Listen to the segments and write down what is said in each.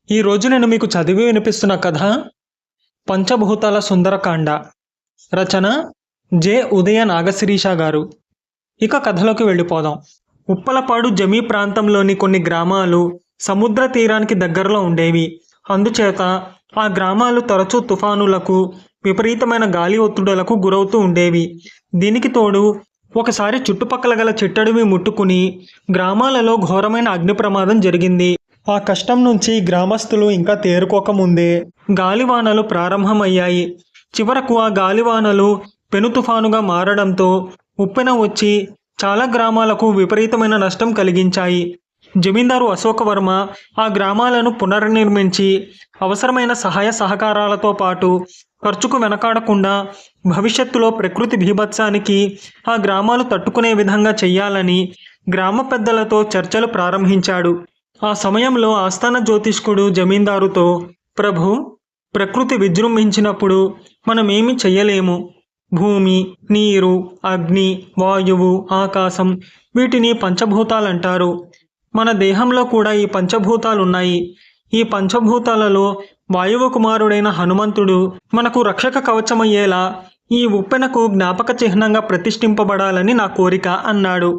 ఈరోజు నేను మీకు చదివి వినిపిస్తున్న కథ పంచభూతాల సుందరకాండ. రచన జె ఉదయ నాగశిరీష గారు. ఇక కథలోకి వెళ్ళిపోదాం. ఉప్పలపాడు జమీ ప్రాంతంలోని కొన్ని గ్రామాలు సముద్ర తీరానికి దగ్గరలో ఉండేవి. అందుచేత ఆ గ్రామాలు తరచూ తుఫానులకు, విపరీతమైన గాలి ఒత్తిడులకు గురవుతూ ఉండేవి. దీనికి తోడు ఒకసారి చుట్టుపక్కల గల చిట్టడివి ముట్టుకుని గ్రామాలలో ఘోరమైన అగ్ని ప్రమాదం జరిగింది. ఆ కష్టం నుంచి గ్రామస్తులు ఇంకా తేరుకోకముందే గాలివానలు ప్రారంభమయ్యాయి. చివరకు ఆ గాలివానలు పెను తుఫానుగా మారడంతో ఉప్పెన వచ్చి చాలా గ్రామాలకు విపరీతమైన నష్టం కలిగించాయి. జమీందారు అశోకవర్మ ఆ గ్రామాలను పునర్నిర్మించి అవసరమైన సహాయ సహకారాలతో పాటు ఖర్చుకు వెనకాడకుండా భవిష్యత్తులో ప్రకృతి బీభత్సానికి ఆ గ్రామాలు తట్టుకునే విధంగా చెయ్యాలని గ్రామ పెద్దలతో చర్చలు ప్రారంభించాడు. ఆ సమయంలో ఆస్థాన జ్యోతిష్కుడు జమీందారుతో, ప్రభు, ప్రకృతి విజృంభించినప్పుడు మనమేమి చెయ్యలేము. భూమి, నీరు, అగ్ని, వాయువు, ఆకాశం, వీటిని పంచభూతాలంటారు. మన దేహంలో కూడా ఈ పంచభూతాలున్నాయి. ఈ పంచభూతాలలో వాయువు కుమారుడైన హనుమంతుడు మనకు రక్షక కవచమయ్యేలా ఈ ఉప్పెనకు జ్ఞాపక చిహ్నంగా ప్రతిష్ఠింపబడాలని నా కోరిక అన్నాడు.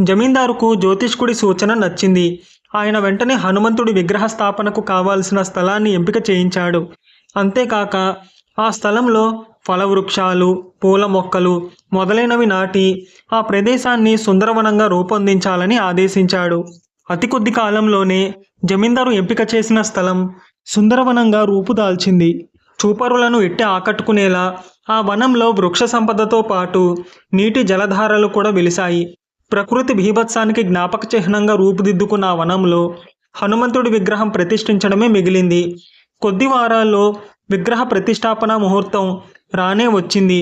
జమీందారుకు జ్యోతిష్కుడి సూచన నచ్చింది. ఆయన వెంటనే హనుమంతుడి విగ్రహ స్థాపనకు కావాల్సిన స్థలాన్ని ఎంపిక చేయించాడు. అంతేకాక ఆ స్థలంలో ఫలవృక్షాలు, పూల మొక్కలు మొదలైనవి నాటి ఆ ప్రదేశాన్ని సుందరవనంగా రూపొందించాలని ఆదేశించాడు. అతి కొద్ది కాలంలోనే జమీందారు ఎంపిక చేసిన స్థలం సుందరవనంగా రూపుదాల్చింది. చూపరులను ఇట్టే ఆకట్టుకునేలా ఆ వనంలో వృక్ష సంపదతో పాటు నీటి జలధారలు కూడా వెలిశాయి. ప్రకృతి బీభత్సానికి జ్ఞాపక చిహ్నంగా రూపుదిద్దుకున్న ఆ వనంలో హనుమంతుడి విగ్రహం ప్రతిష్ఠించడమే మిగిలింది. కొద్ది వారాల్లో విగ్రహ ప్రతిష్టాపన ముహూర్తం రానే వచ్చింది.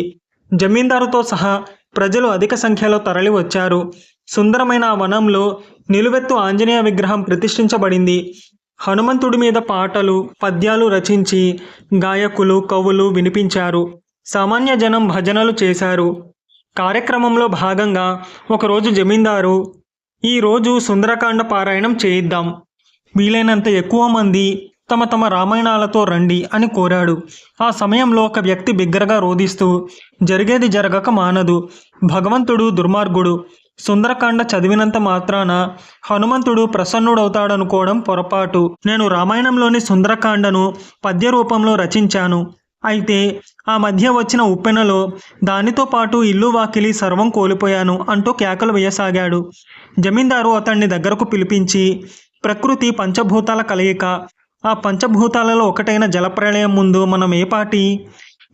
జమీందారుతో సహా ప్రజలు అధిక సంఖ్యలో తరలి వచ్చారు. సుందరమైన ఆ వనంలో నిలువెత్తు ఆంజనేయ విగ్రహం ప్రతిష్ఠించబడింది. హనుమంతుడి మీద పాటలు, పద్యాలు రచించి గాయకులు, కవులు వినిపించారు. సామాన్య జనం భజనలు చేశారు. కార్యక్రమంలో భాగంగా ఒకరోజు జమీందారు, ఈరోజు సుందరకాండ పారాయణం చేయిద్దాం, వీలైనంత ఎక్కువ మంది తమ తమ రామాయణాలతో రండి అని కోరాడు. ఆ సమయంలో ఒక వ్యక్తి బిగ్గరగా రోదిస్తూ, జరిగేది జరగక మానదు, భగవంతుడు దుర్మార్గుడు, సుందరకాండ చదివినంత మాత్రాన హనుమంతుడు ప్రసన్నుడవుతాడనుకోవడం పొరపాటు. నేను రామాయణంలోని సుందరకాండను పద్య రూపంలో రచించాను. అయితే ఆ మధ్య వచ్చిన ఉప్పెనలో దానితో పాటు ఇల్లు వాకిలి సర్వం కోల్పోయాను అంటూ కేకలు వేయసాగాడు. జమీందారు అతన్ని దగ్గరకు పిలిపించి, ప్రకృతి పంచభూతాల కలయిక. ఆ పంచభూతాలలో ఒకటైన జలప్రళయం ముందు మనం ఏపాటి?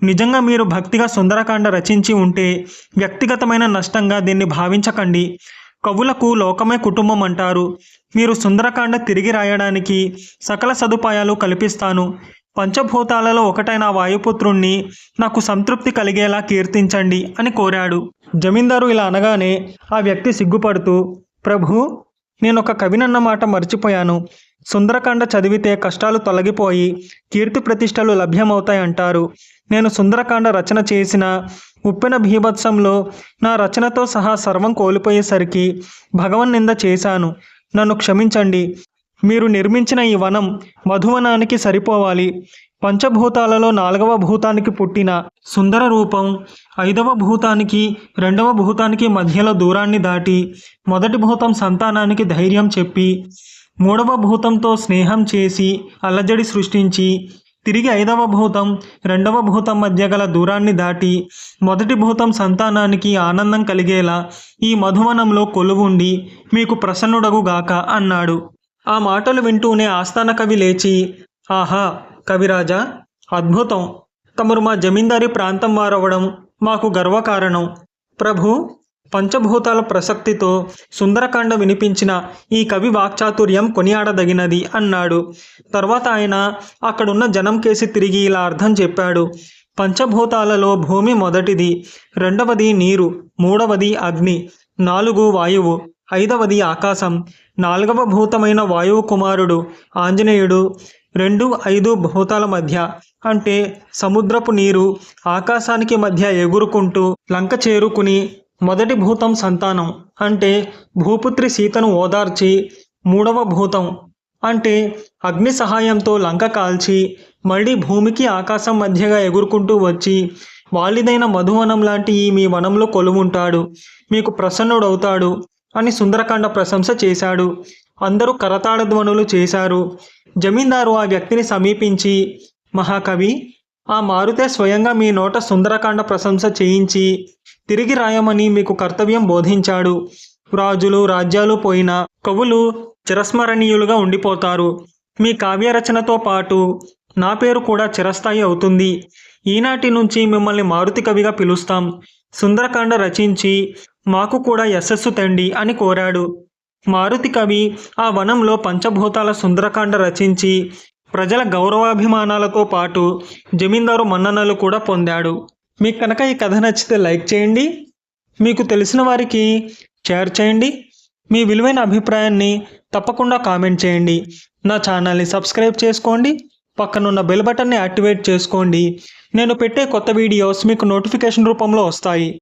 నిజంగా మీరు భక్తిగా సుందరకాండ రచించి ఉంటే వ్యక్తిగతమైన నష్టంగా దీన్ని భావించకండి. కవులకు లోకమే కుటుంబం అంటారు. మీరు సుందరకాండ తిరిగి రాయడానికి సకల సదుపాయాలు కల్పిస్తాను. పంచభూతాలలో ఒకటైన వాయుపుత్రుణ్ణి నాకు సంతృప్తి కలిగేలా కీర్తించండి అని కోరాడు. జమీందారు ఇలా అనగానే ఆ వ్యక్తి సిగ్గుపడుతూ, ప్రభు, నేనొక కవినన్న మాట మర్చిపోయాను. సుందరకాండ చదివితే కష్టాలు తొలగిపోయి కీర్తి ప్రతిష్టలు లభ్యమవుతాయంటారు. నేను సుందరకాండ రచన చేసిన ఉప్పెన భీభత్సంలో నా రచనతో సహా సర్వం కోల్పోయేసరికి భగవన్నింద చేశాను. నన్ను క్షమించండి. మీరు నిర్మించిన ఈ వనం మధువనానికి సరిపోవాలి. పంచభూతాలలో 4వ భూతానికి పుట్టిన సుందర రూపం 5వ భూతానికి 2వ భూతానికి మధ్యలో దూరాన్ని దాటి మొదటి భూతం సంతానానికి ధైర్యం చెప్పి 3వ భూతంతో స్నేహం చేసి అలజడి సృష్టించి తిరిగి 5వ భూతం 2వ భూతం మధ్య గల దూరాన్ని దాటి మొదటి భూతం సంతానానికి ఆనందం కలిగేలా ఈ మధువనంలో కొలువుండి మీకు ప్రసన్నుడగుగాక అన్నాడు. ఆ మాటలు వింటూనే ఆస్థాన కవి లేచి, ఆహా కవిరాజా, అద్భుతం, తమరు మా జమీందారీ ప్రాంతం వారవడం మాకు గర్వకారణం. ప్రభు, పంచభూతాల ప్రసక్తితో సుందరకాండ వినిపించిన ఈ కవి వాక్చాతుర్యం కొనియాడదగినది అన్నాడు. తర్వాత ఆయన అక్కడున్న జనం కేసి తిరిగి ఇలా అర్థం చెప్పాడు. పంచభూతాలలో భూమి మొదటిది, 2వది నీరు, 3వది అగ్ని, 4 వాయువు, 5వది ఆకాశం, 4వ భూతమైన వాయువు కుమారుడు ఆంజనేయుడు 2, 5 భూతాల మధ్య అంటే సముద్రపు నీరు ఆకాశానికి మధ్య ఎగురుకుంటూ లంక చేరుకుని మొదటి భూతం సంతానం అంటే భూపుత్రి సీతను ఓదార్చి 3వ భూతం అంటే అగ్ని సహాయంతో లంక కాల్చి మళ్ళీ భూమికి ఆకాశం మధ్యగా ఎగురుకుంటూ వచ్చి వాలిదైన మధువనం లాంటి ఈ మీ వనంలో కొలువుంటాడు, మీకు ప్రసన్నుడవుతాడు అని సుందరకాండ ప్రశంస చేశాడు. అందరూ కరతాళ ధ్వనులు చేశారు. జమీందారు ఆ వ్యక్తిని సమీపించి, మహాకవి, ఆ మారుతే స్వయంగా మీ నోట సుందరకాండ ప్రశంస చేయించి తిరిగి రాయమని మీకు కర్తవ్యం బోధించాడు. రాజులు రాజ్యాలు పోయినా కవులు చిరస్మరణీయులుగా ఉండిపోతారు. మీ కావ్యరచనతో పాటు నా పేరు కూడా చిరస్థాయి అవుతుంది. ఈనాటి నుంచి మిమ్మల్ని మారుతి కవిగా పిలుస్తాం. సుందరకాండ రచించి మాకు కూడా యశస్సు తండి అని కోరాడు. మారుతి కవి ఆ వనంలో పంచభూతాల సుందరకాండ రచించి ప్రజల గౌరవాభిమానాలతో పాటు జమీందారు మన్ననలు కూడా పొందాడు. మీకు కనుక ఈ కథ నచ్చితే లైక్ చేయండి, మీకు తెలిసిన వారికి షేర్ చేయండి. మీ విలువైన అభిప్రాయాన్ని తప్పకుండా కామెంట్ చేయండి. నా ఛానల్ని సబ్స్క్రైబ్ చేసుకోండి, పక్కనున్న బెల్ బటన్ని యాక్టివేట్ చేసుకోండి. నేను పెట్టే కొత్త వీడియోస్ మీకు నోటిఫికేషన్ రూపంలో వస్తాయి.